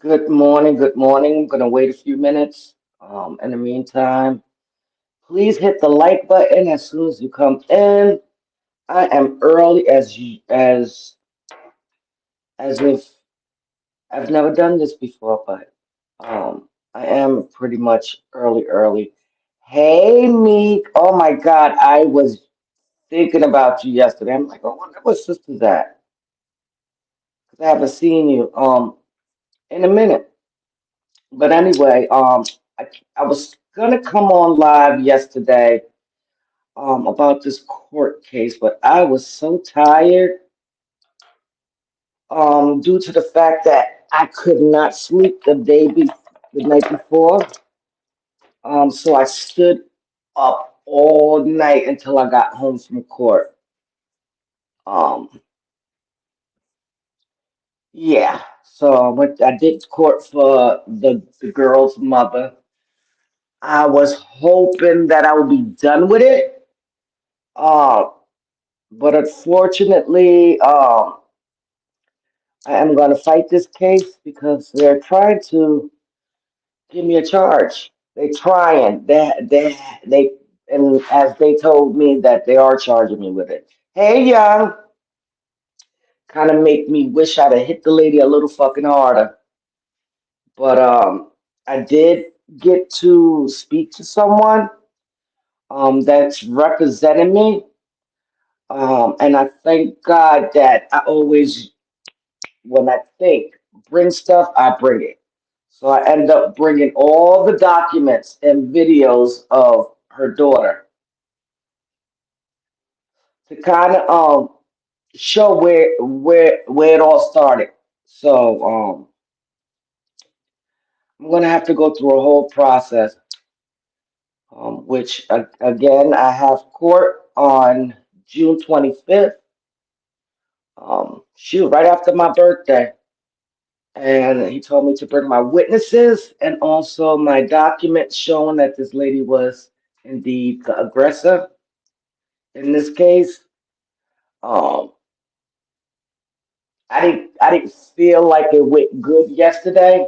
Good morning. Good morning. I'm gonna wait a few minutes. In the meantime, please hit the like button as soon as you come in. I am early as if I've never done this before, but I am pretty much early. Hey, Meek. Oh my God, I was thinking about you yesterday. I'm like, I wonder what sister's at, 'cause I haven't seen you in a minute. But anyway, I was gonna come on live yesterday about this court case, but I was so tired due to the fact that I could not sleep the night before. So I stood up all night until I got home from court. Um, yeah. So I did court for the girl's mother. I was hoping that I would be done with it. Uh, but unfortunately, I am going to fight this case because they're trying to give me a charge. They trying. They, and as they told me that they are charging me with it. Hey, young, kind of make me wish I'd have hit the lady a little fucking harder. But I did get to speak to someone that's representing me. And I thank God that I always when I think bring stuff, I bring it. So I ended up bringing all the documents and videos of her daughter to kind of show where it all started. So I'm gonna have to go through a whole process, which again I have court on June 25th. Shoot, right after my birthday. And he told me to bring my witnesses and also my documents showing that this lady was indeed the aggressor in this case. Um, I didn't feel like it went good yesterday,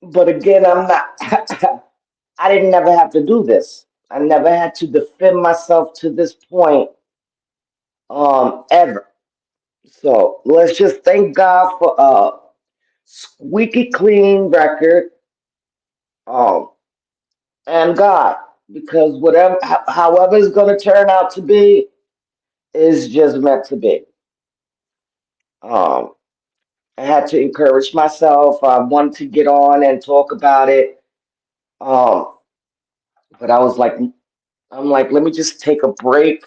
but again, I'm not. I didn't never have to do this. I never had to defend myself to this point, ever. So let's just thank God for a squeaky clean record. Um, and God, because however it's going to turn out to be, is just meant to be. Um, I had to encourage myself. I wanted to get on and talk about it, um, but I'm like, let me just take a break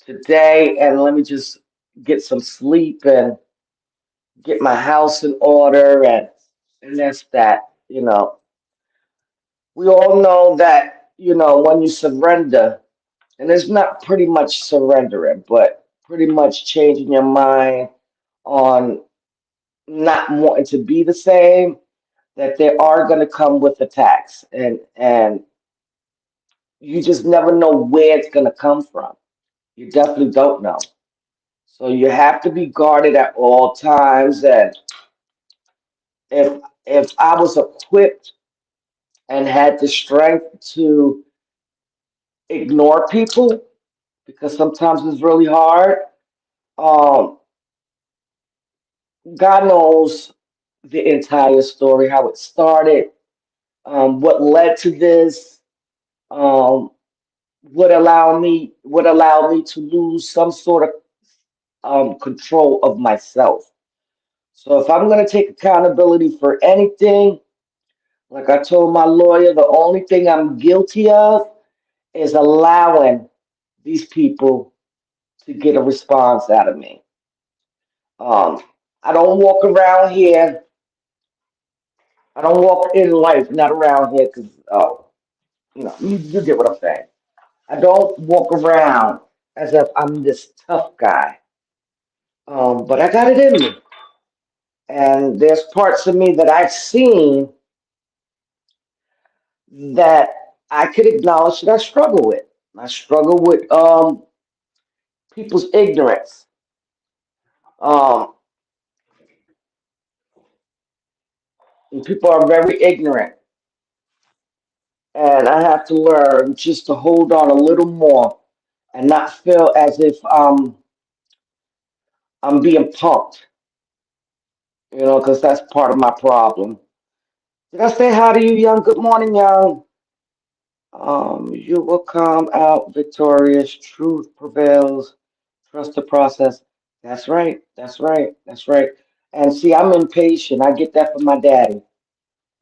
today and let me just get some sleep and get my house in order, and that's that. We all know that when you surrender. And it's not pretty much surrendering, but pretty much changing your mind on not wanting to be the same, that they are going to come with attacks. And you just never know where it's going to come from. You definitely don't know. So you have to be guarded at all times. And if I was equipped and had the strength to ignore people, because sometimes it's really hard, um, God knows the entire story, how it started, what led to this, um, what allowed me to lose some sort of control of myself. So if I'm going to take accountability for anything, like I told my lawyer, the only thing I'm guilty of is allowing these people to get a response out of me. Um, I don't walk around here. I don't walk in life, not around here, because you get what I'm saying. I don't walk around as if I'm this tough guy, but I got it in me, and there's parts of me that I've seen that I could acknowledge that I struggle with. I struggle with people's ignorance. Um, And people are very ignorant. And I have to learn just to hold on a little more and not feel as if I'm being punked, because that's part of my problem. Did I say hi to you, Young? Good morning, Young. You will come out victorious. Truth prevails. Trust the process. That's right. That's right. That's right. And see, I'm impatient. I get that from my daddy.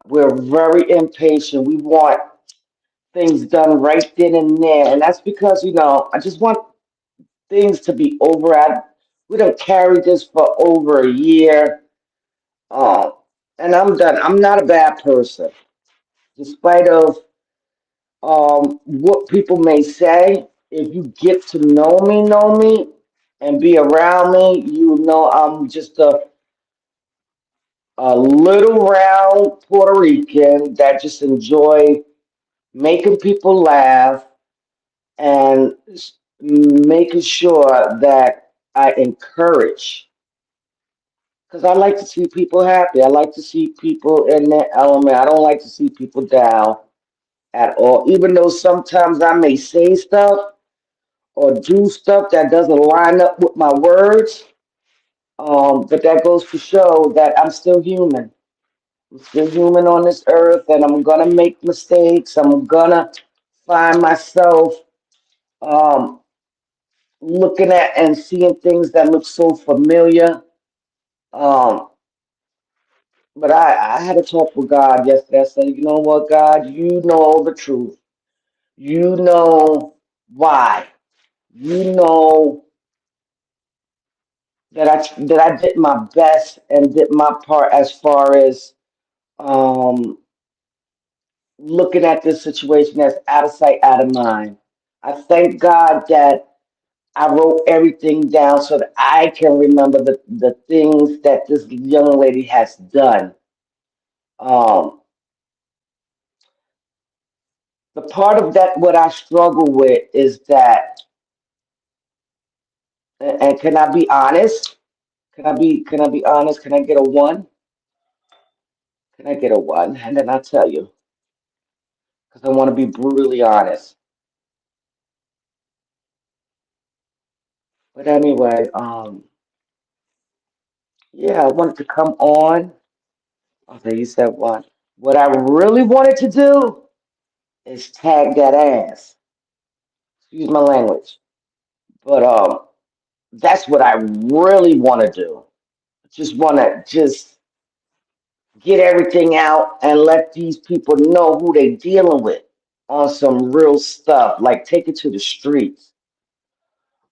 We're very impatient. We want things done right then and there. And that's because, I just want things to be over. We don't carry this for over a year. Um, and I'm done. I'm not a bad person. Despite of what people may say, if you get to know me, and be around me, you know I'm just a little round Puerto Rican that just enjoy making people laugh and making sure that I encourage. Because I like to see people happy. I like to see people in their element. I don't like to see people down at all. Even though sometimes I may say stuff or do stuff that doesn't line up with my words, but that goes to show that I'm still human. I'm still human on this earth, and I'm gonna make mistakes. I'm gonna find myself um, looking at and seeing things that look so familiar. Um, but I had a talk with God yesterday. I said, you know what, God, you know the truth. You know why. You know that I did my best and did my part as far as um, looking at this situation as out of sight, out of mind. I thank God that I wrote everything down so that I can remember the things that this young lady has done. Um, the part of that what I struggle with is that, and can I be honest? Can I be honest? Can I get a one? Can I get a one? And then I'll tell you, because I want to be brutally honest. But anyway, yeah, I wanted to come on. Okay, you said one. What I really wanted to do is tag that ass. Excuse my language. But that's what I really want to do. Just want to just get everything out and let these people know who they dealing with on some real stuff, like take it to the streets.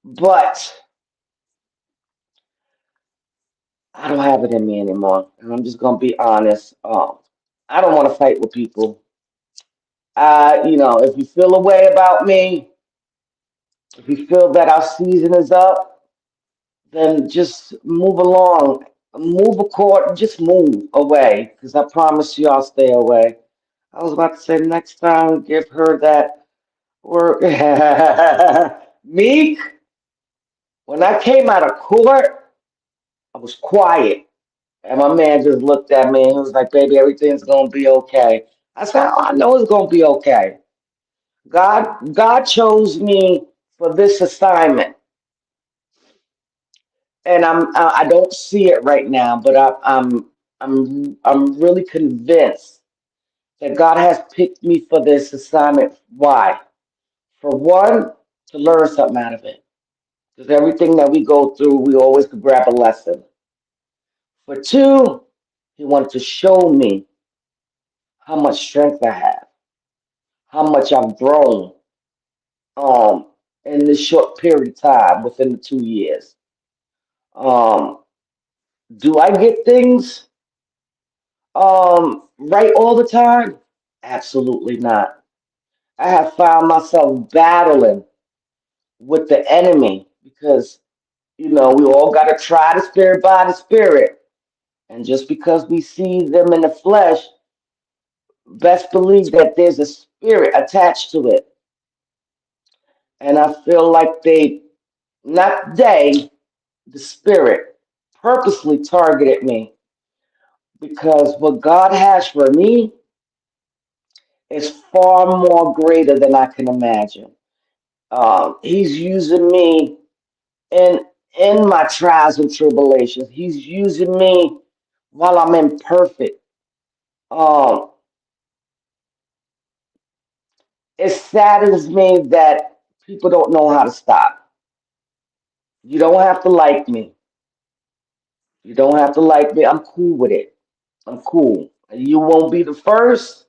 But I don't have it in me anymore, and I'm just gonna be honest. I don't want to fight with people. If you feel a way about me, if you feel that our season is up, then just move along. Move a court, just move away, because I promise you I'll stay away. I was about to say next time, give her that word. Meek, when I came out of court, I was quiet. And my man just looked at me and he was like, baby, everything's gonna be okay. I said, oh, I know it's gonna be okay. God chose me for this assignment. And I don't see it right now, but I'm really convinced that God has picked me for this assignment. Why? For one, to learn something out of it. Because everything that we go through, we always could grab a lesson. For two, he wanted to show me how much strength I have, how much I've grown um in this short period of time within the 2 years. Um, do I get things right all the time? Absolutely not. I have found myself battling with the enemy because we all got to try the spirit by the spirit. And just because we see them in the flesh, best believe that there's a spirit attached to it. And I feel like not they, the spirit, purposely targeted me because what God has for me is far more greater than I can imagine. He's using me in in my trials and tribulations. He's using me while I'm imperfect. Um, it saddens me that people don't know how to stop. You don't have to like me. You don't have to like me. I'm cool with it. I'm cool. You won't be the first,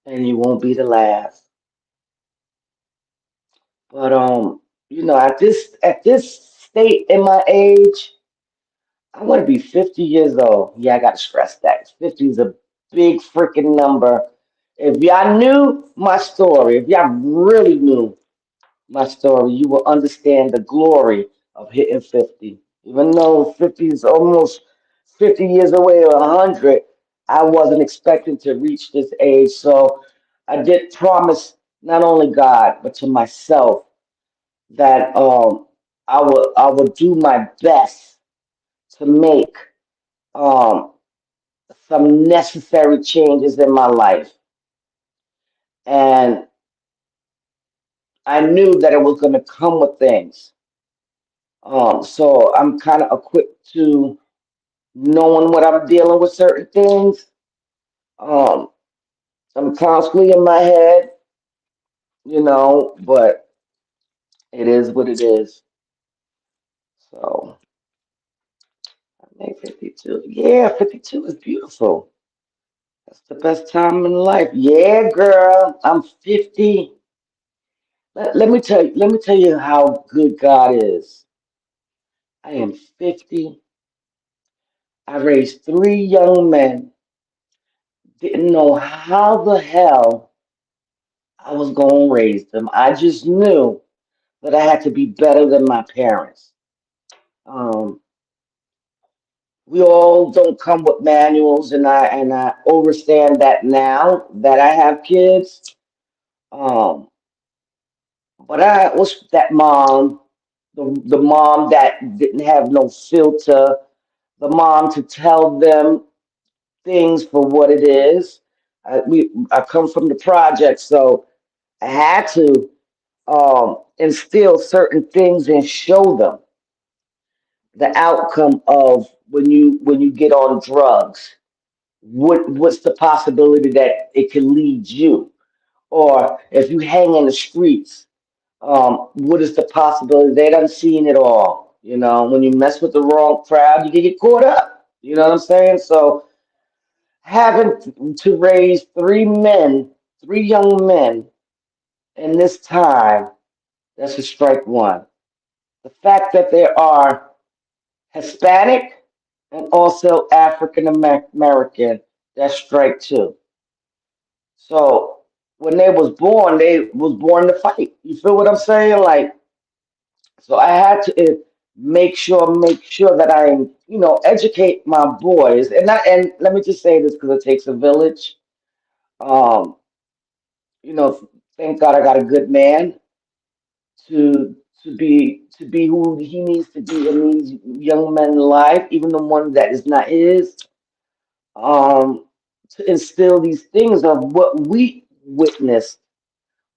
and you won't be the last. But at this state in my age, I want to be 50 years old. Yeah, I got to stress that. 50 is a big freaking number. If y'all knew my story, if y'all really knew my story, you will understand the glory of hitting 50. Even though 50 is almost 50 years away or 100, I wasn't expecting to reach this age. So I did promise not only God, but to myself that I would do my best to make um, some necessary changes in my life. And I knew that it was going to come with things. So I'm kind of equipped to knowing what I'm dealing with certain things. Um, I'm constantly in my head, but it is what it is. So I made 52. Yeah, 52 is beautiful. That's the best time in life. Yeah, girl, I'm 50. Let me tell you how good God is. I am 50. I raised three young men. Didn't know how the hell I was going to raise them. I just knew that I had to be better than my parents. Um, we all don't come with manuals, and I understand that now that I have kids. Um, but I was that mom, the mom that didn't have no filter, the mom to tell them things for what it is. I come from the project, so I had to instill certain things and show them the outcome of when you get on drugs. What's the possibility that it can lead you? Or if you hang in the streets, what is the possibility? They done seen it all. When you mess with the wrong crowd, you can get caught up. You know what I'm saying? So having to raise three young men in this time, that's a strike one. The fact that there are Hispanic and also African American, that's strike two. So when they was born to fight. You feel what I'm saying? Like, so I had to make sure that I, educate my boys. And let me just say this because it takes a village. Um, thank God I got a good man to to be who he needs to be in these young men's life, even the one that is not his. Um, to instill these things of what we witnessed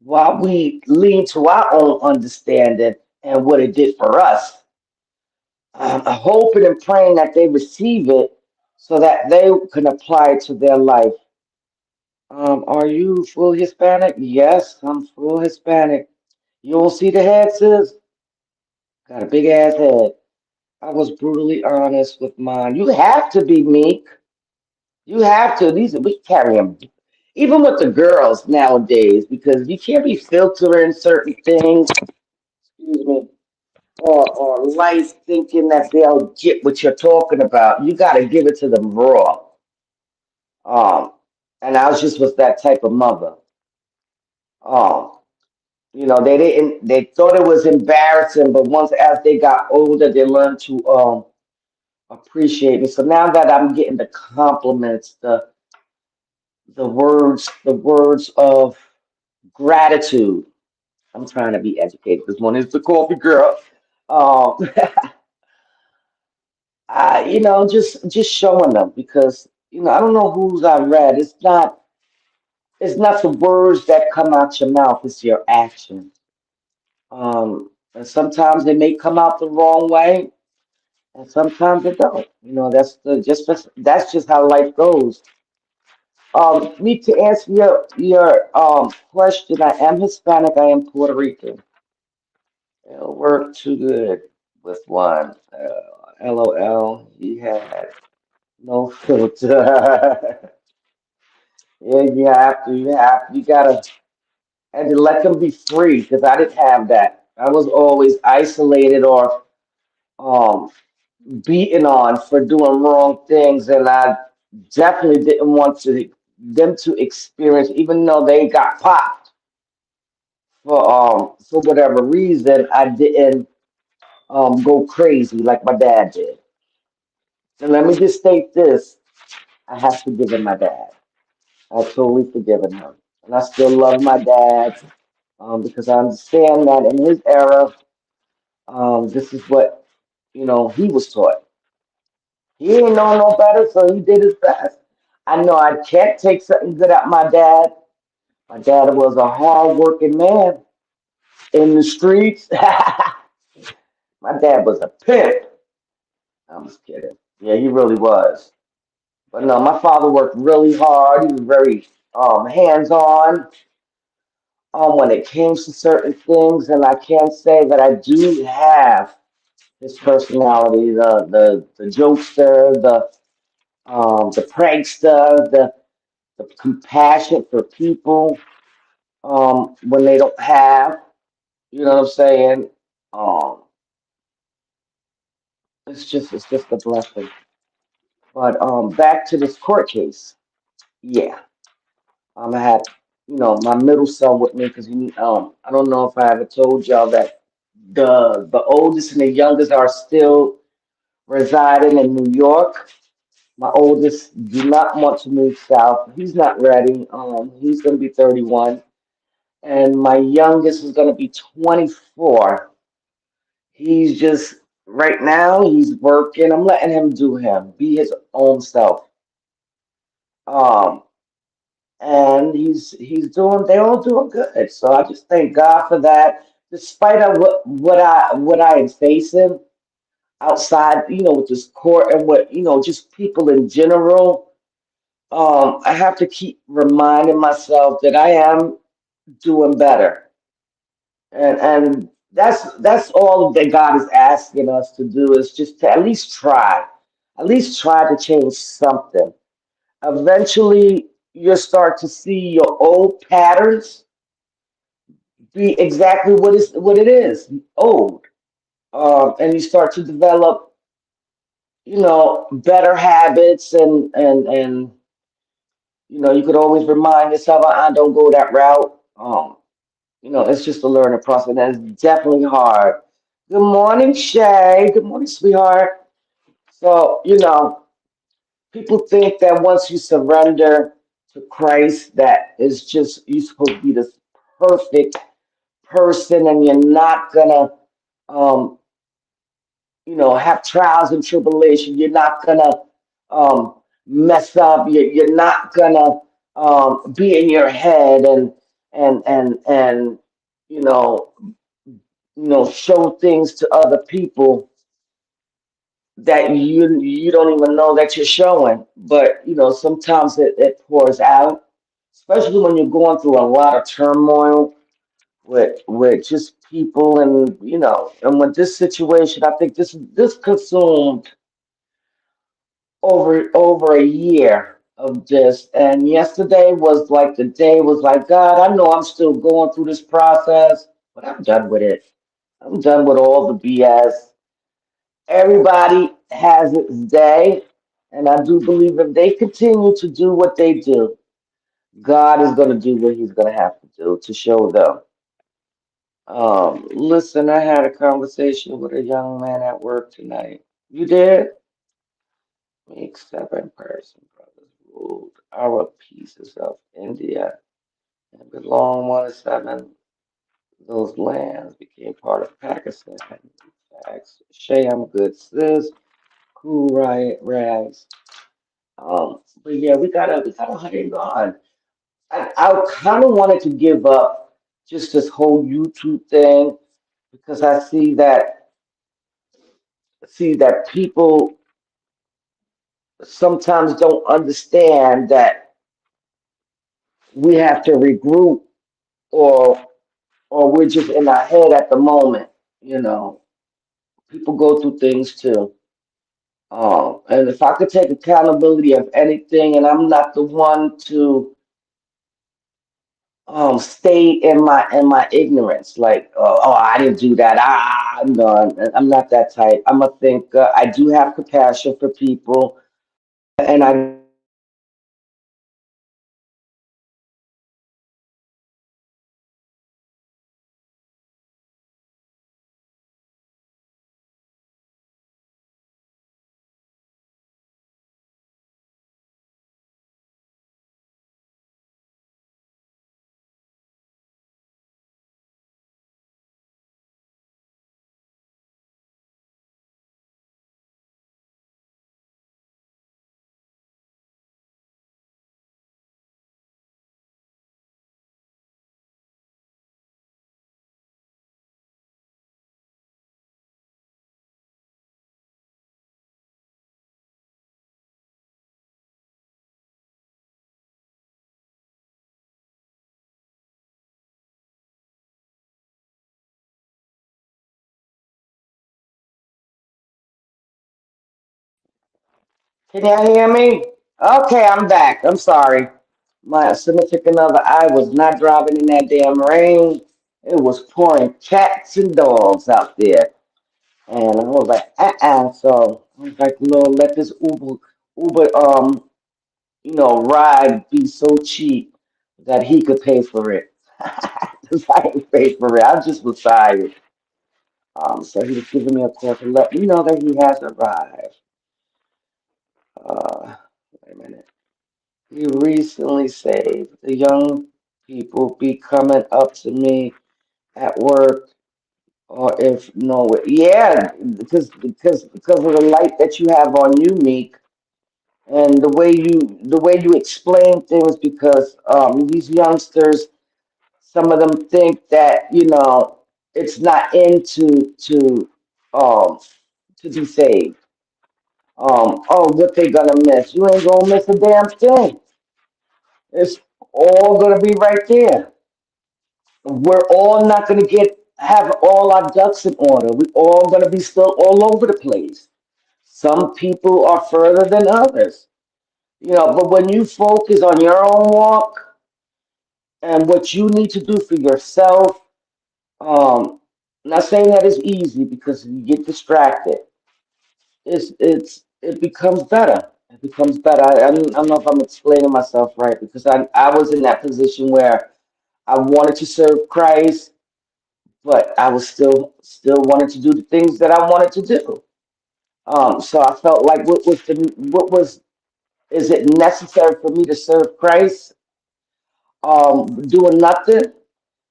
while we lean to our own understanding and what it did for us. I'm hoping and praying that they receive it so that they can apply it to their life. Are you full Hispanic? Yes, I'm full Hispanic. You don't see the head, sis? Got a big ass head. I was brutally honest with mine. You have to be meek. You have to. We carry them, even with the girls nowadays, because you can't be filtering certain things. Excuse me. Or light thinking that they'll get what you're talking about. You got to give it to them raw. Um, and I was just was that type of mother. Um, they didn't. They thought it was embarrassing, but once as they got older, they learned to appreciate me. So now that I'm getting the compliments, the words of gratitude. I'm trying to be educated this morning. It's the coffee girl. Um, just showing them because I don't know whose I read. It's not the words that come out your mouth, it's your actions. And sometimes they may come out the wrong way, and sometimes it don't. That's just how life goes. Me to answer your question, I am Hispanic, I am Puerto Rican. It'll work too good with one. LOL, he had no filter. Yeah, you gotta, and to let them be free because I didn't have that. I was always isolated or um beaten on for doing wrong things, and I definitely didn't want them to experience, even though they got popped for whatever reason, I didn't go crazy like my dad did. And let me just state this: I have forgiven my dad. I've totally forgiven him, and I still love my dad because I understand that in his era, this is what he was taught. He ain't know no better, so he did his best. I know I can't take something good out my dad. My dad was a hard-working man in the streets. My dad was a pimp. I'm just kidding. Yeah, he really was. But no, my father worked really hard. He was very hands-on when it came to certain things, and I can't say that I do have his personality, the jokester, the prankster, the compassion for people when they don't have. You know what I'm saying? Um, it's just a blessing. But back to this court case. Yeah, I had my middle son with me because I don't know if I ever told y'all that the oldest and the youngest are still residing in New York. My oldest do not want to move south. He's not ready. He's going to be 31, and my youngest is going to be 24. He's just right now he's working. I'm letting him do him, be his own self. Um, and he's doing. They're all doing good. So I just thank God for that. Despite of what I am facing outside, with this court and what just people in general. I have to keep reminding myself that I am doing better, and that's all that God is asking us to do is just to at least try to change something. Eventually, you'll start to see your old patterns be exactly what it is, old, and you start to develop, better habits and you could always remind yourself, I don't go that route. It's just a learning process, and it's definitely hard. Good morning, Shay. Good morning, sweetheart. So, people think that once you surrender to Christ, that is just you're supposed to be this perfect person, and you're not gonna, um, have trials and tribulation. You're not gonna mess up. You're not gonna be in your head and you know show things to other people that you don't even know that you're showing. But sometimes it pours out, especially when you're going through a lot of turmoil with just people and with this situation. I think this consumed over a year of this, and yesterday was like the day was like, God, I know I'm still going through this process, but I'm done with it. I'm done with all the BS. Everybody has its day, and I do believe if they continue to do what they do, God is going to do what He's going to have to do to show them. Listen, I had a conversation with a young man at work tonight. You did? Make seven Persian brothers ruled our pieces of India and belong 1 to 7. Those lands became part of Pakistan. Facts. Shay, I'm good, sis. Cool, right, right. But yeah, we gotta hang on. I kind of wanted to give up just this whole YouTube thing because I see that people sometimes don't understand that we have to regroup or we're just in our head at the moment. You know, people go through things too. And if I could take accountability of anything, and I'm not the one to stay in my ignorance, like oh I didn't do that. No, I'm not that type. I'm a thinker. I do have compassion for people, and I can you hear me? Okay, I'm back. I'm sorry. My significant other, I was not driving in that damn rain. It was pouring cats and dogs out there. And I was like, So I was like, let this Uber, ride be so cheap that he could pay for it. 'Cause I ain't paid for it. I just was tired. So he was giving me a call to let me know that he has arrived. Wait a minute. He recently saved the young people be coming up to me at work or if no, yeah, because of the light that you have on you, Meek, and the way you explain things. Because these youngsters, some of them think that it's not into um to be saved. Oh, what they gonna miss? You ain't gonna miss a damn thing. It's all gonna be right there. We're all not gonna have all our ducks in order. We all gonna be still all over the place. Some people are further than others. But when you focus on your own walk and what you need to do for yourself, um, not saying that it's easy because you get distracted. It becomes better. It becomes better. I don't know if I'm explaining myself right because I was in that position where I wanted to serve Christ, but I was still wanted to do the things that I wanted to do. So I felt like what was is it necessary for me to serve Christ? Doing nothing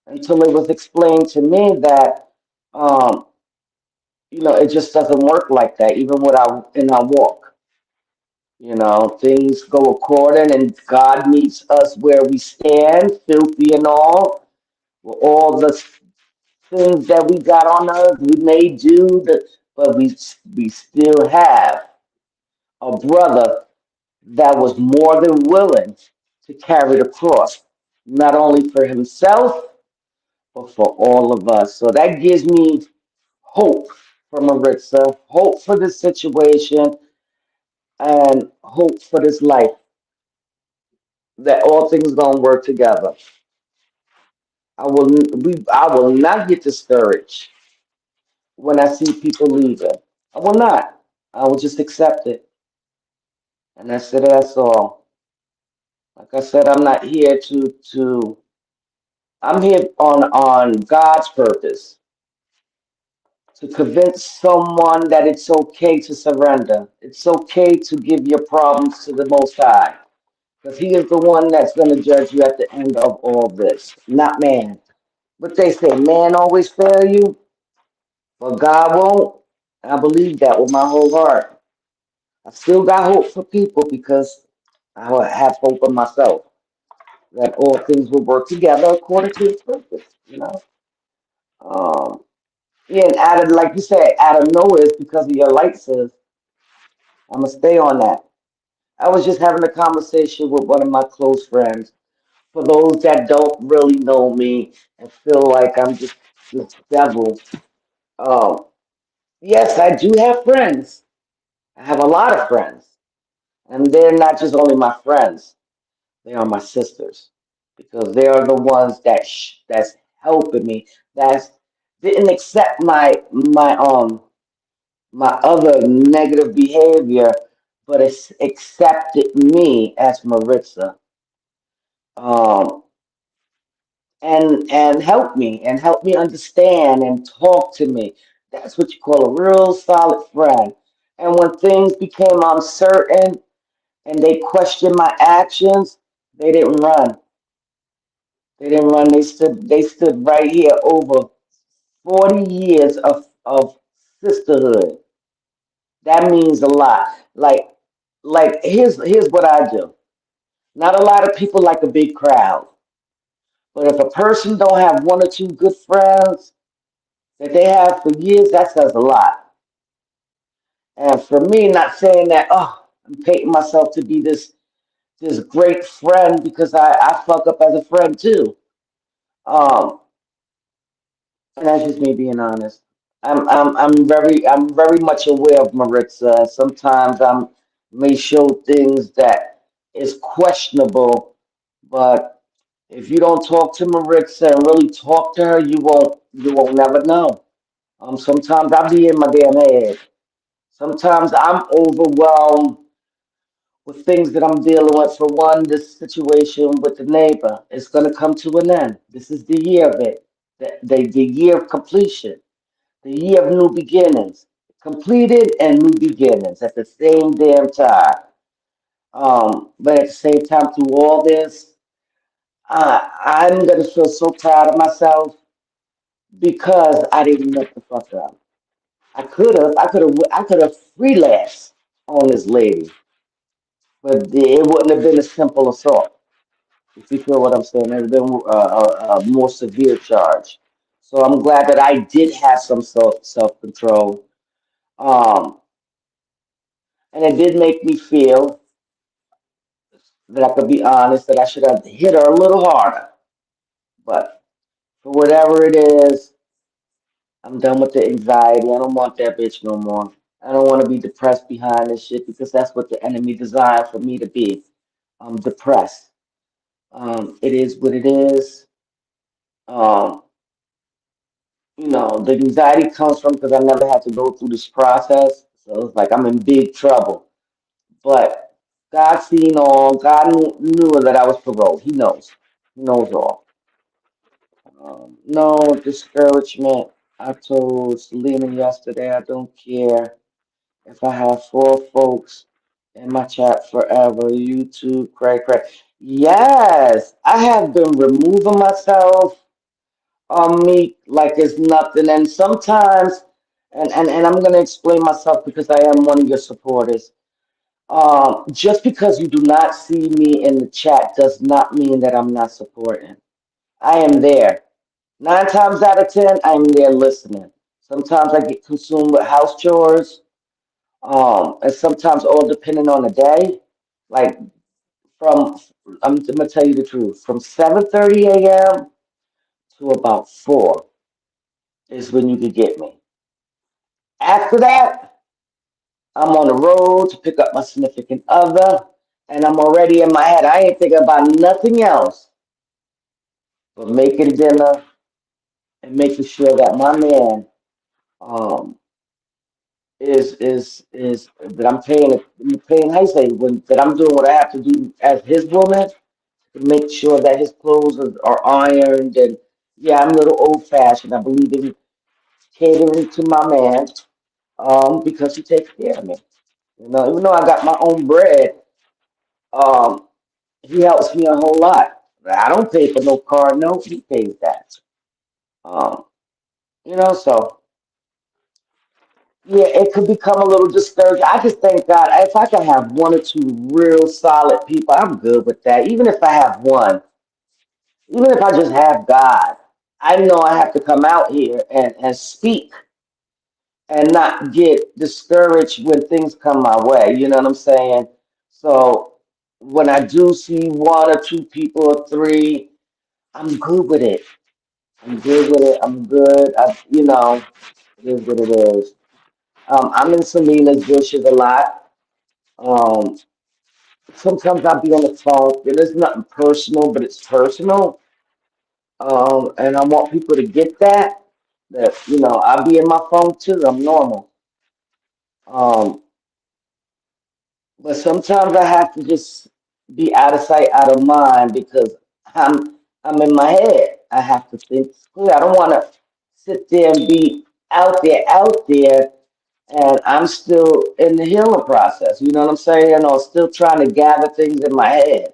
until it was explained to me that um, it just doesn't work like that. Even in our walk, things go according, and God meets us where we stand, filthy and all, with all the things that we got on us. We may do, but we still have a brother that was more than willing to carry the cross, not only for himself, but for all of us. So that gives me hope for Maritza, hope for this situation, and hope for this life that all things gonna work together. I will not get discouraged when I see people leaving. I will not. I will just accept it, and that's it. That's all. Like I said, I'm not here to. I'm here on God's purpose to convince someone that it's okay to surrender. It's okay to give your problems to the Most High, because He is the one that's going to judge you at the end of all this, not man. But they say man always fail you, but God won't. I believe that with my whole heart. I still got hope for people because I have hope in myself that all things will work together according to His purpose. Um, yeah, and out of, like you said, out of nowhere, it's because of your light, sis. I'm gonna stay on that. I was just having a conversation with one of my close friends. For those that don't really know me and feel like I'm just this devil, um, yes, I do have friends. I have a lot of friends, and they're not just only my friends; they are my sisters because they are the ones that's helping me. That's didn't accept my other negative behavior, but it's accepted me as Maritza. Um, and help me understand and talk to me. That's what you call a real solid friend. And when things became uncertain and they questioned my actions, they didn't run. They didn't run. They stood right here over 40 years of sisterhood. That means a lot. Like here's what I do. Not a lot of people like a big crowd. But if a person don't have one or two good friends that they have for years, that says a lot. And for me, not saying that, oh, I'm painting myself to be this great friend because I fuck up as a friend too. Um, and that's just me being honest. I'm very much aware of Maritza. Sometimes I'm may show things that is questionable, but if you don't talk to Maritza and really talk to her, you won't never know. Sometimes I be in my damn head. Sometimes I'm overwhelmed with things that I'm dealing with. For one, this situation with the neighbor is going to come to an end. This is the year of it, the year of completion, the year of new beginnings. Completed and new beginnings at the same damn time. But at the same time, through all this, I'm going to feel so proud of myself because I didn't let the fuck up. I could have freelanced on this lady, but it wouldn't have been a simple assault. If you feel what I'm saying, it would have been a more severe charge. So I'm glad that I did have some self control, um, and it did make me feel that I could be honest that I should have hit her a little harder. But for whatever it is, I'm done with the anxiety. I don't want that bitch no more. I don't want to be depressed behind this shit because that's what the enemy designed for me to be. I'm depressed. It is what it is. Um, the anxiety comes from because I never had to go through this process. So it's like I'm in big trouble. But God seen all. God knew that I was paroled. He knows. He knows all. No discouragement. I told Selena yesterday I don't care if I have four folks in my chat forever. YouTube, cray cray. Yes, I have been removing myself on me like it's nothing. And sometimes, and I'm gonna explain myself because I am one of your supporters. Just because you do not see me in the chat does not mean that I'm not supporting. I am there. 9 times out of 10, I'm there listening. Sometimes I get consumed with house chores, and sometimes all depending on the day. Like from, I'm gonna tell you the truth, from 7:30 a.m. to about 4 is when you can get me. After that, I'm on the road to pick up my significant other, and I'm already in my head. I ain't thinking about nothing else but making dinner and making sure that my man um is that I'm paying how you say when that I'm doing what I have to do as his woman to make sure that his clothes are ironed and yeah, I'm a little old fashioned. I believe in catering to my man because he takes care of me. Even though I got my own bread, um, he helps me a whole lot. I don't pay for no car note. He pays that. Um, so yeah, it could become a little discouraging. I just thank God if I can have one or two real solid people, I'm good with that. Even if I have one, even if I just have God, I know I have to come out here and speak and not get discouraged when things come my way. You know what I'm saying? So when I do see one or two people or three, I'm good with it. I'm good with it. I'm good. It is what it is. I'm in Selena's bushes a lot. Um, Sometimes I'll be on the phone. It is nothing personal, but it's personal. And I want people to get that. That I'll be in my phone too. I'm normal. Um, but sometimes I have to just be out of sight, out of mind because I'm in my head. I have to think clear. I don't want to sit there and be out there, and I'm still in the healing process. You know what I'm saying? Or still trying to gather things in my head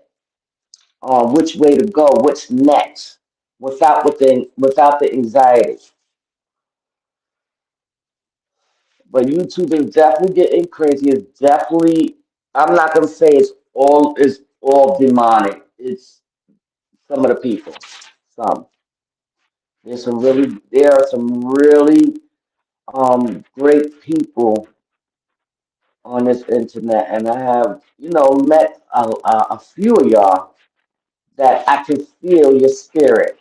on which way to go, what's next, without the anxiety. But YouTube is definitely getting crazy. It's definitely I'm not gonna say it's all demonic. It's some of the people. Some there are some really great people on this internet, and I have met a few of y'all that I can feel your spirit.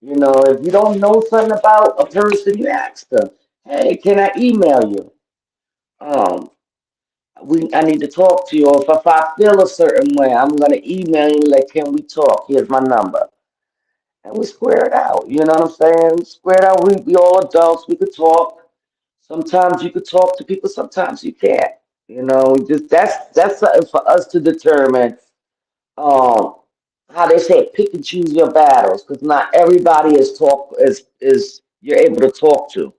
If you don't know something about a person, you ask them, "Hey, can I email you? Um, I need to talk to you. Or if I feel a certain way, I'm gonna email you like, can we talk? Here's my number." And we square it out. You know what I'm saying? Square it out. We all adults. We could talk. Sometimes you could talk to people. Sometimes you can't. We just that's something for us to determine. Um, how they say, pick and choose your battles, because not everybody is you're able to talk to.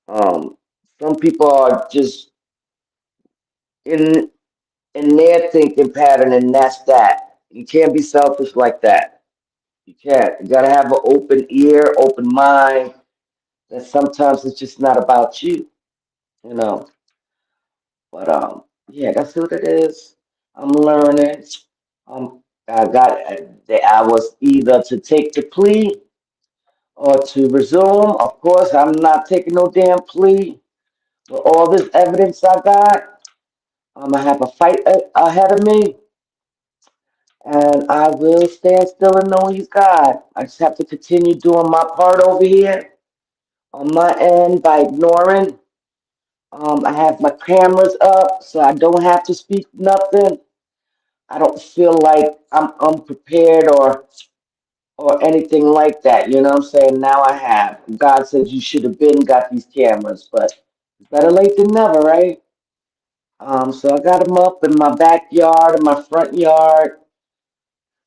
Um, some people are just in in their thinking pattern, and that's that. You can't be selfish like that. You can't. You gotta have an open ear, open mind. That sometimes it's just not about you, you know. But yeah, that's what it is. I'm learning. I got that I was either to take the plea or to resume. Of course, I'm not taking no damn plea. With all this evidence I got, I'm gonna have a fight ahead of me, and I will stand still and know He's God. I just have to continue doing my part over here on my end by ignoring. I have my cameras up, so I don't have to speak nothing. I don't feel like I'm unprepared or anything like that. You know what I'm saying? Now I have. God says you should have been got these cameras, but better late than never, right? So I got them up in my backyard, in my front yard,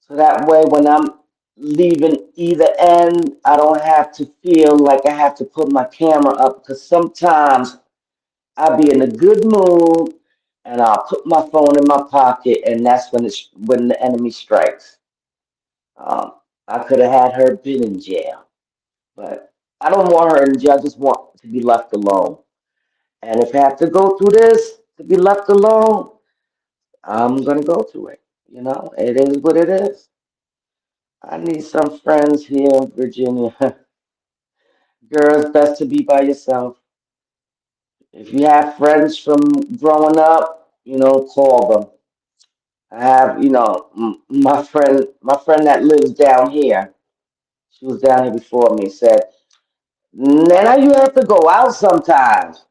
so that way when I'm leaving either end, I don't have to feel like I have to put my camera up because sometimes I'll be in a good mood and I'll put my phone in my pocket, and that's when the enemy strikes. Um, I could have had her been in jail, but I don't want her in jail. I just want to be left alone. And if I have to go through this to be left alone, I'm gonna go through it. It is what it is. I need some friends here in Virginia. Girl, it's best to be by yourself. If you have friends from growing up, call them. I have, my friend that lives down here. She was down here before me. Said, "Nana, you have to go out sometimes.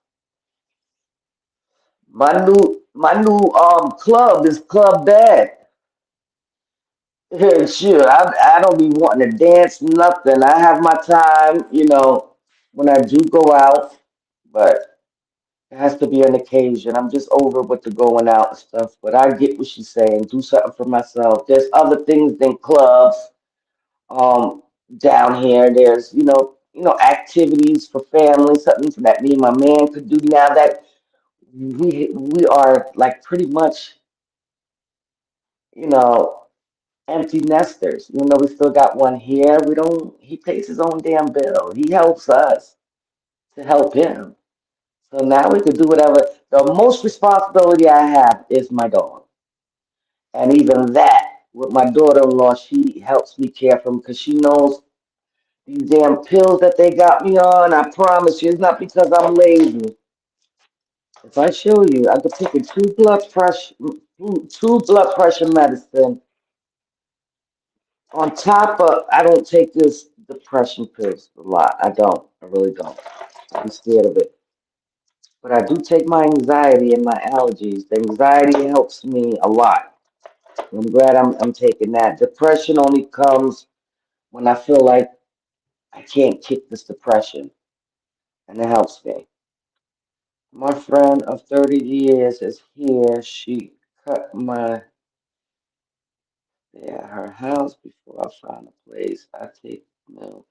My new club is Club Bed. Sure, I don't be wanting to dance nothing. I have my time, when I do go out, but it has to be an occasion. I'm just over with the going out and stuff. But I get what she's saying. Do something for myself. There's other things than clubs. Um, Down here, there's activities for family. Something that me and my man could do now that we are like pretty much you know empty nesters. We still got one here. We don't. He pays his own damn bill. He helps us to help him. So now we can do whatever. The most responsibility I have is my dog. And even that, with my daughter-in-law, she helps me care for him because she knows these damn pills that they got me on. I promise you, it's not because I'm lazy. If I show you, I could pick a two blood pressure medicine on top of. I don't take this depression pills a lot. I don't. I really don't. I'm scared of it. But I do take my anxiety and my allergies. The anxiety helps me a lot. I'm glad I'm taking that. Depression only comes when I feel like I can't kick this depression, and it helps me. My friend of 30 years is here. She cut my yeah, her house before I find a place. I take no.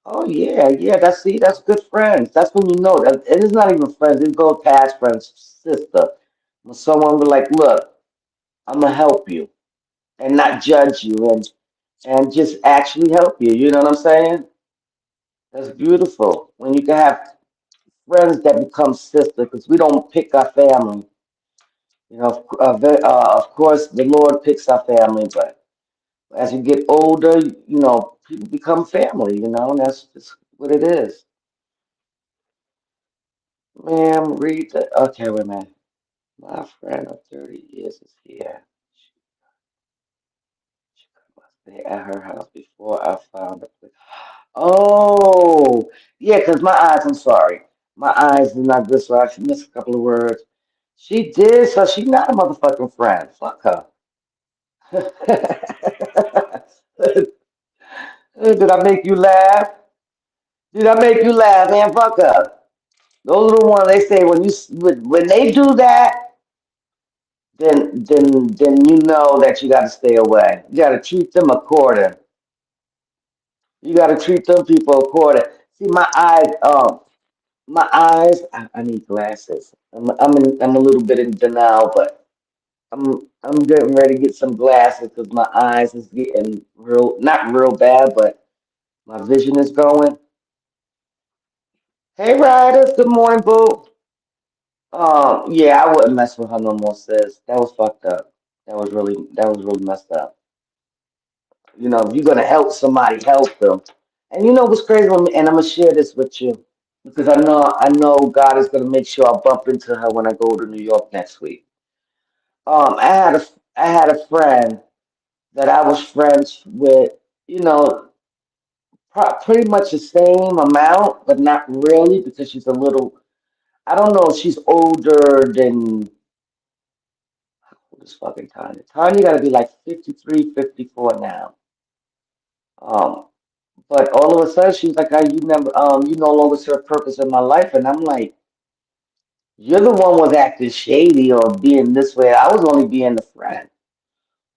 Oh yeah, yeah. That's good friends. That's when you know that it is not even friends. It goes past friends, sister. When someone be like, look, I'm gonna help you and not judge you and just actually help you. You know what I'm saying? That's beautiful. When you can have friends that become sister, because we don't pick our family. You know, of course, the Lord picks our family, but as you get older, you know, people become family, you know, and that's just what it is. Ma'am, read the, okay, wait a minute. My friend of 30 years is here. She must stay at her house before I found a place. Oh, yeah, because my eyes, I'm sorry. My eyes is not good, so I missed a couple of words. She did, so she's not a motherfucking friend. Fuck her. Did I make you laugh? Did I make you laugh, man? Fuck her. Those are the ones they say when they do that, then you know that you got to stay away. You got to treat them according. You got to treat them people according. See, my eyes. I need glasses. I'm a little bit in denial, but I'm getting ready to get some glasses because my eyes is getting real, not real bad, but my vision is going. Hey, Riders. Good morning, boo. Yeah, I wouldn't mess with her no more, sis. That was fucked up. That was really messed up. You know, if you're gonna help somebody, help them. And you know what's crazy with me, and I'm gonna share this with you because I know God is gonna make sure I bump into her when I go to New York next week. I had a friend that I was friends with, you know, pretty much the same amount, but not really because she's a little. I don't know. She's older than this fucking Tanya. Tanya got to be like 53, 54 now. Um, but all of a sudden she's like, you never, you no longer serve purpose in my life, and I'm like, you're the one was acting shady or being this way. I was only being the friend.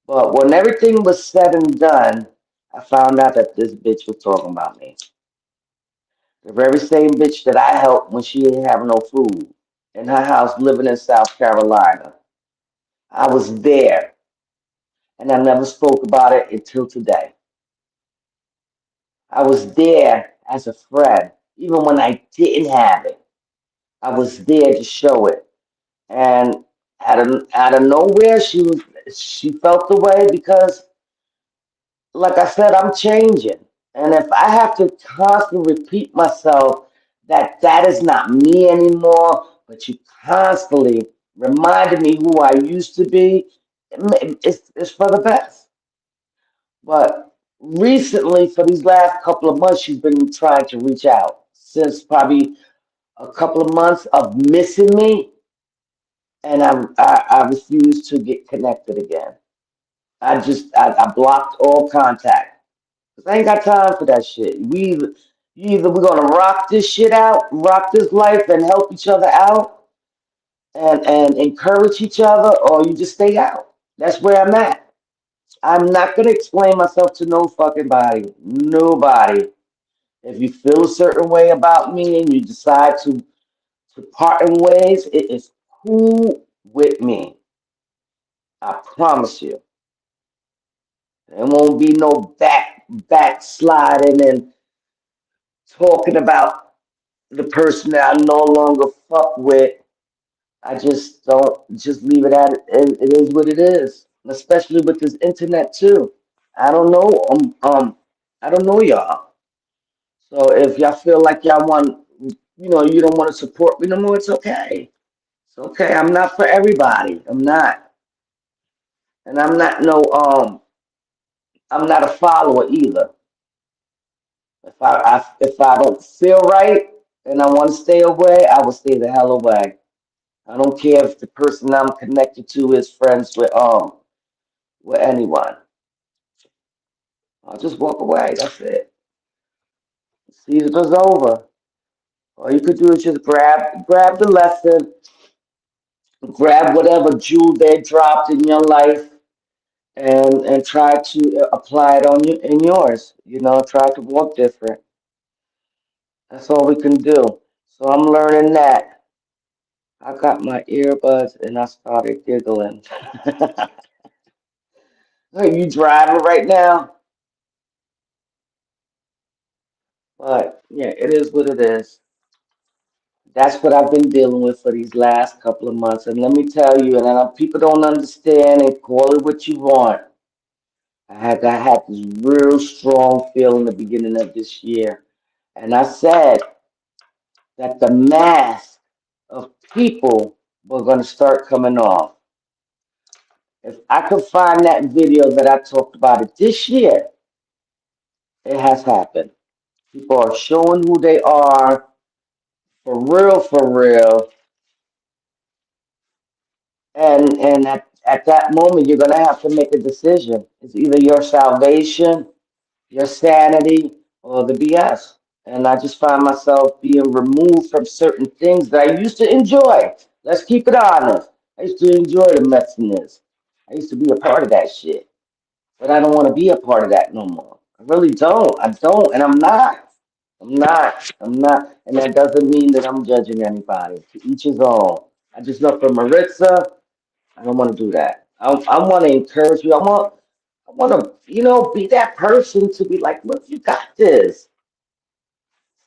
But when everything was said and done, I found out that this bitch was talking about me. The very same bitch that I helped when she didn't have no food in her house living in South Carolina. I was there, and I never spoke about it until today. I was there as a friend, even when I didn't have it. I was there to show it. And out of nowhere, she felt the way because, like I said, I'm changing. And if I have to constantly repeat myself that that is not me anymore, but you constantly reminded me who I used to be, it's for the best. But recently, for these last couple of months, she's been trying to reach out since probably a couple of months of missing me, and I refuse to get connected again. I blocked all contact because I ain't got time for that shit. Either we're gonna rock this shit out, rock this life, and help each other out, and encourage each other, or you just stay out. That's where I'm at. I'm not gonna explain myself to no fucking body, nobody. If you feel a certain way about me and you decide to part in ways, it is cool with me. I promise you. There won't be no backsliding and talking about. the person that I no longer fuck with, I just don't just leave it at it. It is what it is. Especially with this internet too. I don't know. I don't know y'all. So if y'all feel like y'all want, you don't want to support me no more, it's okay. It's okay. I'm not for everybody. I'm not, and I'm not a follower either. If I don't feel right and I want to stay away, I will stay the hell away. I don't care if the person I'm connected to is friends with anyone. I'll just walk away. That's it. Season's over. All you could do is just grab the lesson, grab whatever jewel they dropped in your life, and try to apply it on you in yours. Try to walk different. That's all we can do. So I'm learning that. I got my earbuds and I started giggling. Are you driving right now? But yeah, it is what it is. That's what I've been dealing with for these last couple of months. And let me tell you, and I know people don't understand and call it what you want. I had this real strong feeling the beginning of this year. And I said that the mask of people were going to start coming off. If I could find that video that I talked about it this year, it has happened. People are showing who they are for real. And at that moment, you're going to have to make a decision. It's either your salvation, your sanity, or the BS. And I just find myself being removed from certain things that I used to enjoy. Let's keep it honest. I used to enjoy the messiness. I used to be a part of that shit. But I don't want to be a part of that no more. I really don't. I don't, and I'm not. I'm not. I'm not. And that doesn't mean that I'm judging anybody. To each his own. I just know for Maritza, I don't want to do that. I want to encourage you. I want to, be that person to be like, look, you got this.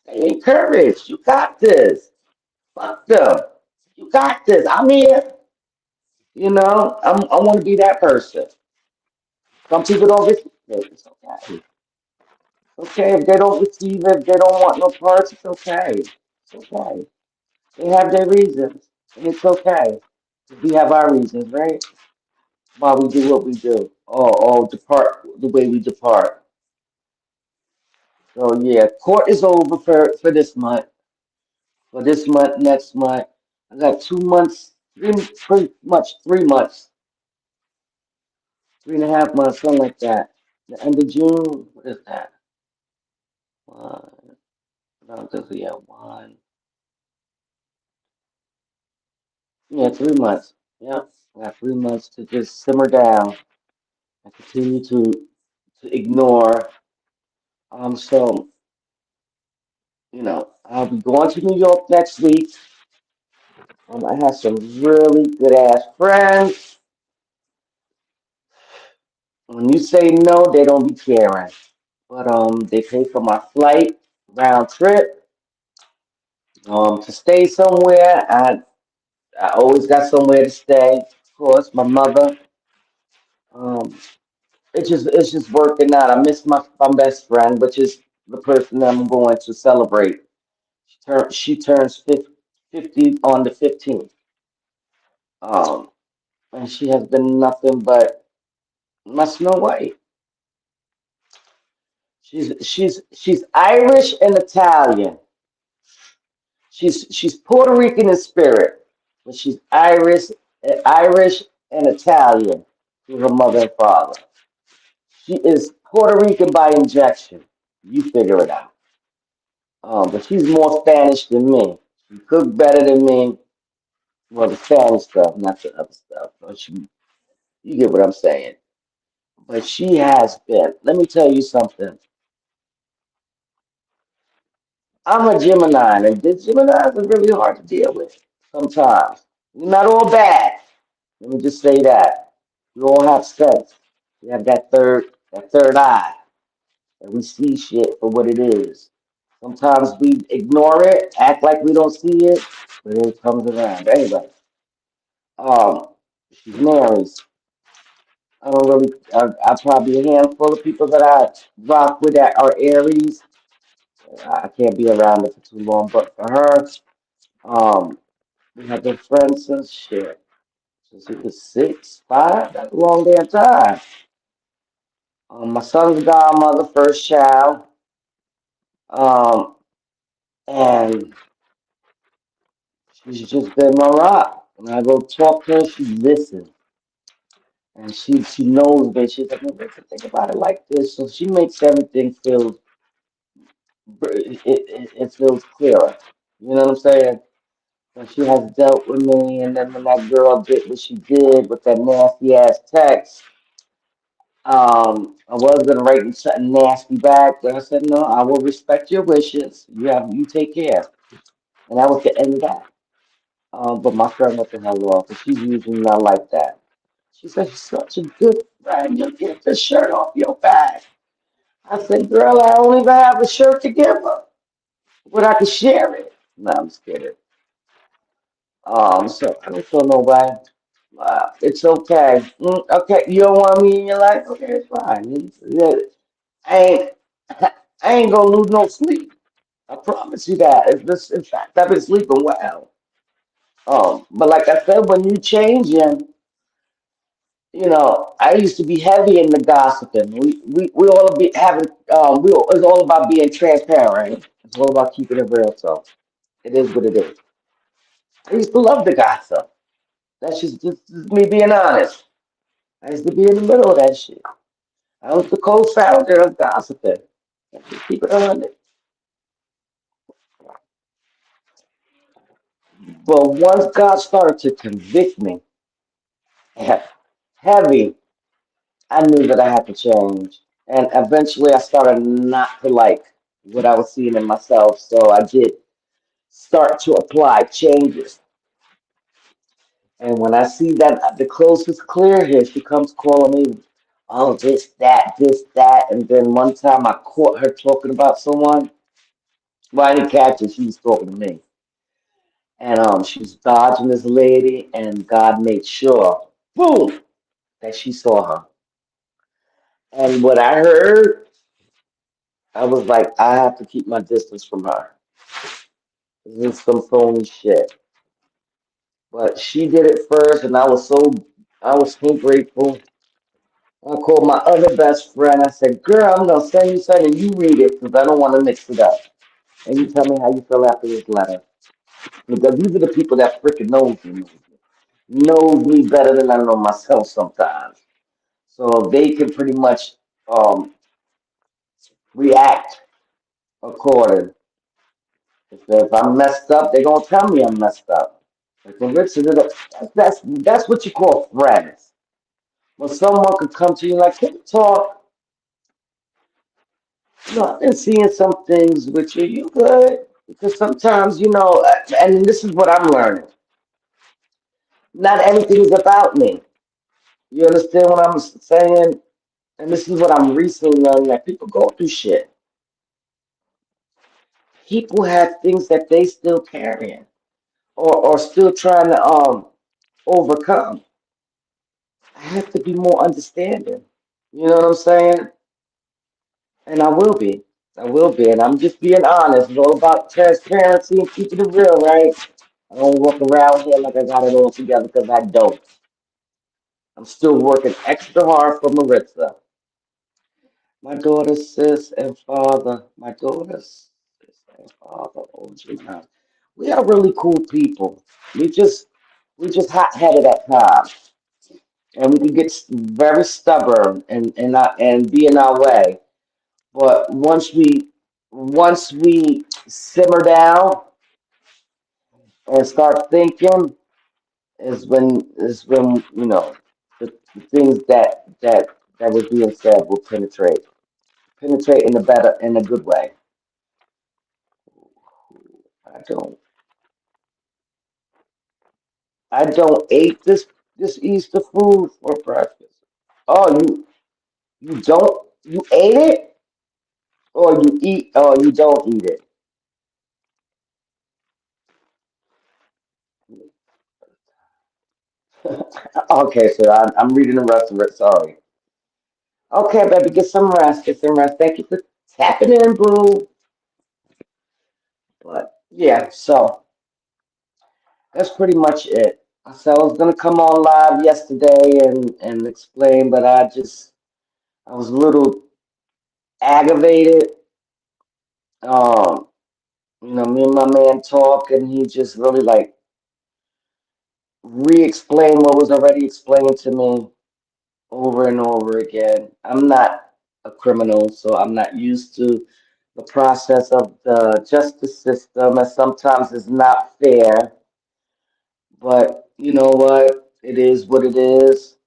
Stay encouraged. You got this. Fuck them. You got this. I'm here. I want to be that person. Some people don't receive it. It's okay. Okay, if they don't receive it, if they don't want no parts, it's okay. It's okay. They have their reasons, and it's okay. We have our reasons, right? Why we do what we do, or depart the way we depart. So yeah, court is over for this month. For this month, next month, I got 2 months, pretty much 3 months, 3.5 months, something like that. The end of June, what is that? One, no, this yeah, one, yeah, 3 months. Yep, I got 3 months to just simmer down and continue to ignore. So I'll be going to New York next week. I have some really good ass friends. When you say no, they don't be caring. But they pay for my flight round trip. To stay somewhere. I always got somewhere to stay. Of course, my mother. Um, it's just working out. I miss my best friend, which is the person that I'm going to celebrate. She turns 50 on the 15th. Um, and she has been nothing but my Snow White. She's Irish and Italian. She's Puerto Rican in spirit, but she's Irish and Italian through her mother and father. She is Puerto Rican by injection. You figure it out. But she's more Spanish than me. She cook better than me. Well, the Spanish stuff, not the other stuff. But you get what I'm saying. But she has been. Let me tell you something. I'm a Gemini, and the Geminis are really hard to deal with sometimes. We're not all bad. Let me just say that. We all have sense. We have that third eye, and we see shit for what it is. Sometimes we ignore it, act like we don't see it, but it comes around. Anyway, um, she's married. I don't really, I probably a handful of people that I rock with that are Aries. I can't be around it for too long, but for her, um, we have been friends since shit. Since he was 6, 5, that's a long damn time. My son's godmother, first child, um, and she's just been my rock. When I go talk to her, she listens. And she knows me. She's like, "No, Richard, think about it like this." So she makes everything feel it feels clearer. You know what I'm saying? And she has dealt with me, and then when that girl did what she did with that nasty ass text, I was gonna write you something nasty back, but I said no. I will respect your wishes. You take care, and that was the end of that. But my friend let the hell off, and she's usually not like that. She said, "You're such a good friend. You'll get the shirt off your back." I said, "Girl, I don't even have a shirt to give her, but I can share it." No, I'm just kidding. So I don't feel no way. It's okay. Okay, you don't want me in your life? Okay, it's fine. I ain't, I ain't gonna lose no sleep. I promise you that. In fact, I've been sleeping well. But like I said, when you changing, I used to be heavy in the gossiping. We all be having it's all about being transparent, right? It's all about keeping it real. So it is what it is. I used to love the gossip. That's just me being honest. I used to be in the middle of that shit. I was the co-founder of gossiping. Let's just keep it on it. But once God started to convict me heavy, I knew that I had to change. And eventually I started not to like what I was seeing in myself. So I did start to apply changes. And when I see that the coast is clear here, she comes calling me, oh, this, that. And then one time I caught her talking about someone. Well, I didn't catch her. She was talking to me. And she was dodging this lady, and God made sure, boom, that she saw her. And what I heard, I was like, I have to keep my distance from her. This is some phony shit. But she did it first, and I was so grateful. I called my other best friend. I said, "Girl, I'm gonna send you something. You read it because I don't want to mix it up. And you tell me how you feel after this letter. Because these are the people that freaking knows me better than I know myself sometimes. So they can pretty much um, react according. If I'm messed up, they're gonna tell me I'm messed up. Like when Richard, that's what you call friends. When someone could come to you like, "Can we talk? I've been seeing some things with you. You good?" Because sometimes, and this is what I'm learning. Not everything is about me. You understand what I'm saying? And this is what I'm recently learning that people go through shit. People have things that they still carrying or still trying to overcome. I have to be more understanding. You know what I'm saying? And I will be. I will be. And I'm just being honest. It's all about transparency and keeping it real, right? I don't walk around here like I got it all together because I don't. I'm still working extra hard for Maritza. My daughter, sis, and father. My daughter, sis, and father. Oh, Jesus. We are really cool people. We just we just hot headed at times, and we can get very stubborn and be in our way. But once we simmer down and start thinking, is when the things that was being said will penetrate in a good way. I don't I don't eat this Easter food for breakfast. Oh, you ate it, or you don't eat it. Okay, so I'm reading the rest of it. Sorry. Okay, baby, get some rest. Get some rest. Thank you for tapping in, boo. But yeah, so that's pretty much it. So I was gonna come on live yesterday and explain, but I was a little aggravated. Um, me and my man talk, and he just really like re-explain what was already explained to me over and over again. I'm not a criminal, so I'm not used to the process of the justice system, and sometimes it's not fair. But you know what? It is what it is.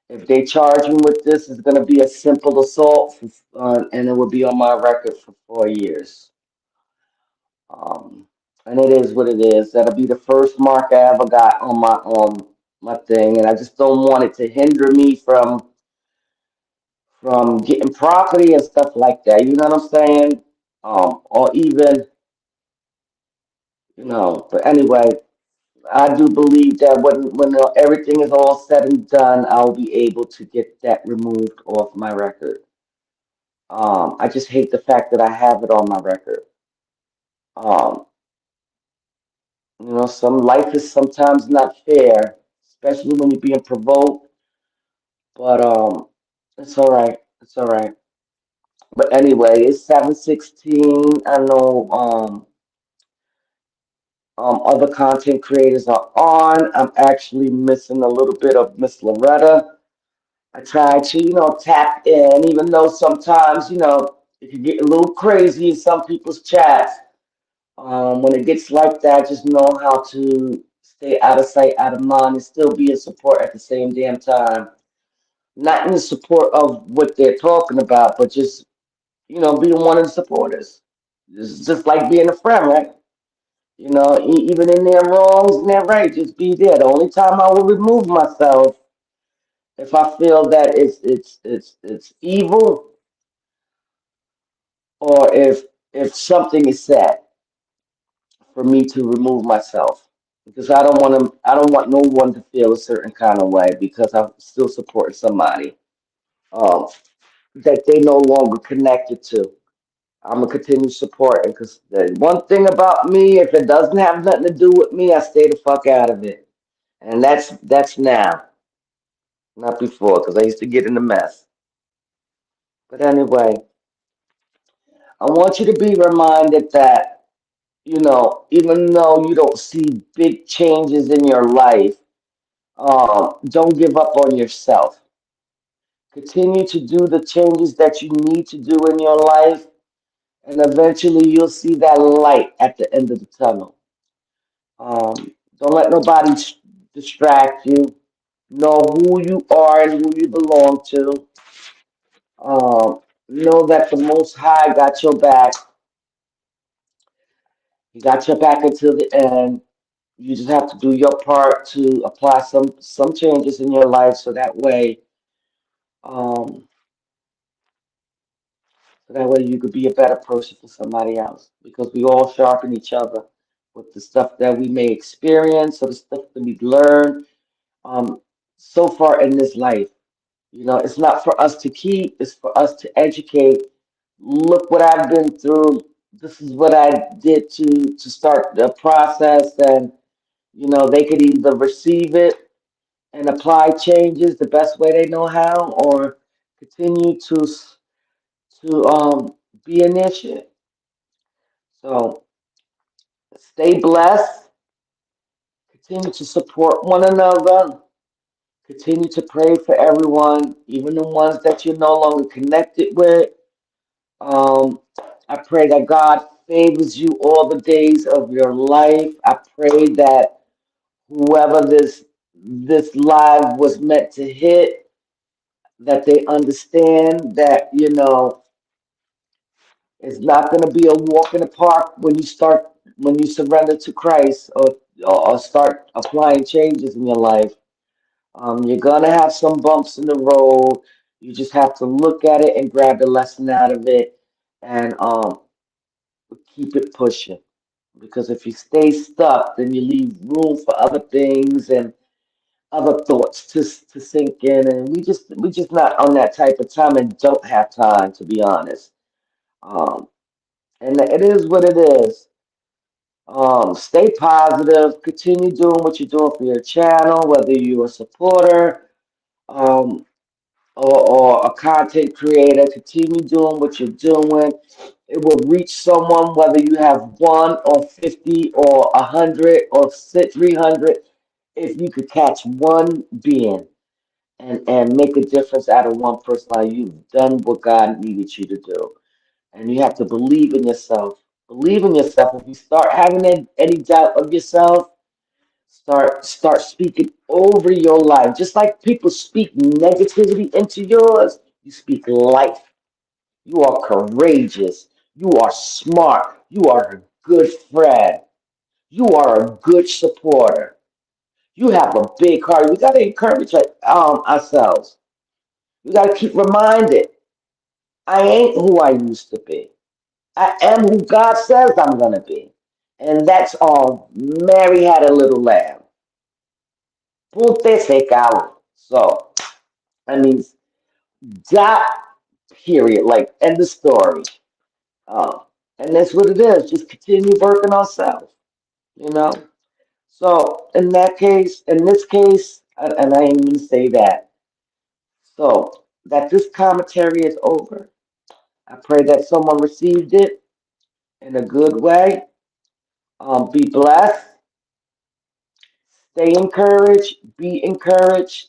If they charge me with this, it's going to be a simple assault, and it will be on my record for 4 years. Um, and it is what it is. That'll be the first mark I ever got on my thing, and I just don't want it to hinder me from getting property and stuff like that. You know what I'm saying? Or even, But anyway, I do believe that when everything is all said and done, I'll be able to get that removed off my record. I just hate the fact that I have it on my record. Um, some life is sometimes not fair, especially when you're being provoked. But it's all right. It's all right. But anyway, it's 7:16. I know other content creators are on. I'm actually missing a little bit of Miss Loretta. I try to, tap in, even though sometimes, it can get a little crazy in some people's chats. When it gets like that, just know how to stay out of sight, out of mind, and still be in support at the same damn time. Not in the support of what they're talking about, but just, being one of the supporters. It's just like being a friend, right? Even in their wrongs and their right, just be there. The only time I will remove myself if I feel that it's evil or if something is said for me to remove myself because I don't want no one to feel a certain kind of way because I'm still supporting somebody um, that they no longer connected to. I'm gonna continue supporting because the one thing about me, if it doesn't have nothing to do with me, I stay the fuck out of it, and that's now, not before, because I used to get in a mess. But anyway, I want you to be reminded that even though you don't see big changes in your life, don't give up on yourself. Continue to do the changes that you need to do in your life, and eventually you'll see that light at the end of the tunnel. Don't let nobody distract you. Know who you are and who you belong to. Know that the Most High got your back. He got your back until the end. You just have to do your part to apply some changes in your life um, so that way you could be a better person for somebody else. Because we all sharpen each other with the stuff that we may experience or the stuff that we've learned um, so far in this life. It's not for us to keep, it's for us to educate. Look what I've been through. This is what I did to start the process, and they could either receive it and apply changes the best way they know how, or continue to be an issue. So stay blessed. Continue to support one another. Continue to pray for everyone, even the ones that you're no longer connected with. Um, I pray that God favors you all the days of your life. I pray that whoever this live was meant to hit, that they understand that it's not going to be a walk in the park when you surrender to Christ or start applying changes in your life. You're gonna have some bumps in the road. You just have to look at it and grab the lesson out of it and keep it pushing. Because if you stay stuck, then you leave room for other things and other thoughts to sink in, and we just not on that type of time and don't have time, to be honest. Um, and it is what it is. Stay positive. Continue doing what you're doing for your channel, whether you're a supporter um, or a content creator. Continue doing what you're doing. It will reach someone, whether you have one or 50 or 100 or 300. If you could catch one being and make a difference out of one person, like you've done what God needed you to do. And you have to believe in yourself. Believe in yourself. If you start having any doubt of yourself, start speaking over your life. Just like people speak negativity into yours, you speak life. You are courageous. You are smart. You are a good friend. You are a good supporter. You have a big heart. We got to encourage ourselves. We got to keep reminded, I ain't who I used to be. I am who God says I'm going to be. And that's all. Mary had a little lamb. Punte se caló. So, I mean, that period, like, end the story. Um, and that's what it is. Just continue working on self, you know? So, in this case, and I ain't even say that. So, that this commentary is over. I pray that someone received it in a good way. Be blessed, stay encouraged, be encouraged.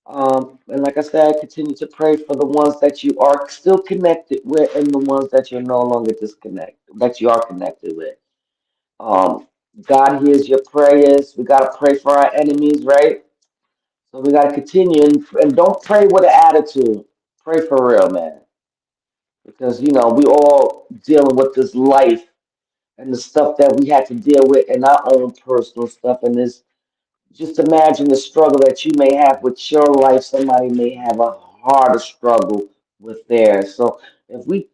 And like I said, I continue to pray for the ones that you are still connected with and the ones that you're no longer disconnected, that you are connected with. Um, God hears your prayers. We got to pray for our enemies, right? So we got to continue and don't pray with an attitude. Pray for real, man. Because, we all dealing with this life and the stuff that we had to deal with in our own personal stuff. And this, just imagine the struggle that you may have with your life. Somebody may have a harder struggle with theirs. So if we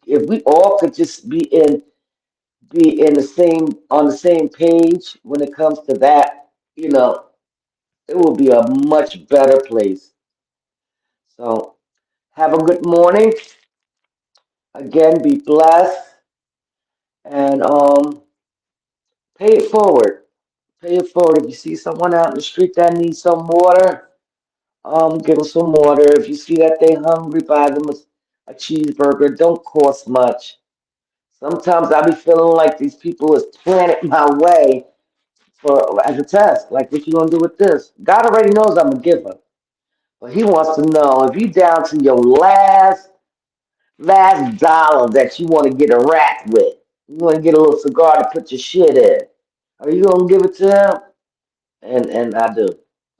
all could just be in the same on the same page when it comes to that, it will be a much better place. So have a good morning. Again, be blessed and pay it forward. Pay it forward. If you see someone out in the street that needs some water, give them some water. If you see that they hungry, buy them a cheeseburger. Don't cost much. Sometimes I be feeling like these people is planted my way for as a test. Like, what you gonna do with this? God already knows I'm a giver, but He wants to know if you down to your last dollar that you want to get a rack with. You want to get a little cigar to put your shit in. Are you gonna give it to Him? And I do.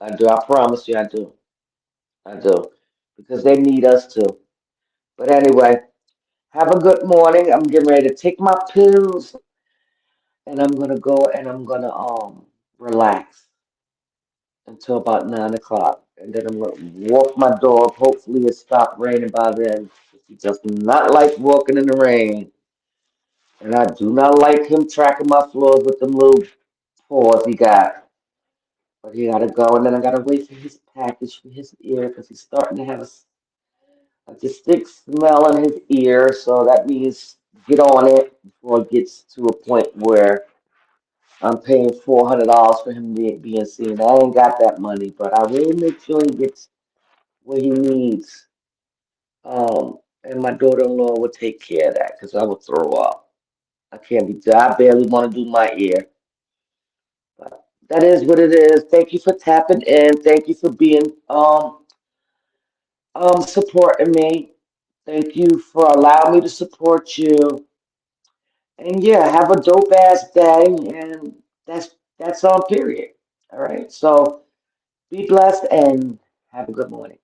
I do. I promise you, I do. I do. Because they need us too. But anyway, have a good morning. I'm getting ready to take my pills and I'm gonna go and I'm gonna relax until about 9 o'clock. And then I'm gonna walk my dog. Hopefully it stopped raining by then. He does not like walking in the rain. And I do not like him tracking my floors with them little paws he got. But he gotta go and then I gotta wait for his package for his ear because he's starting to have a distinct smell in his ear. So that means get on it before it gets to a point where I'm paying $400 for him being seen. I ain't got that money, but I will make sure he gets what he needs. And my daughter-in-law will take care of that because I will throw up. I can't be. I barely want to do my ear. But that is what it is. Thank you for tapping in. Thank you for being supporting me. Thank you for allowing me to support you. And yeah, have a dope ass day. And that's on period. All right. So be blessed and have a good morning.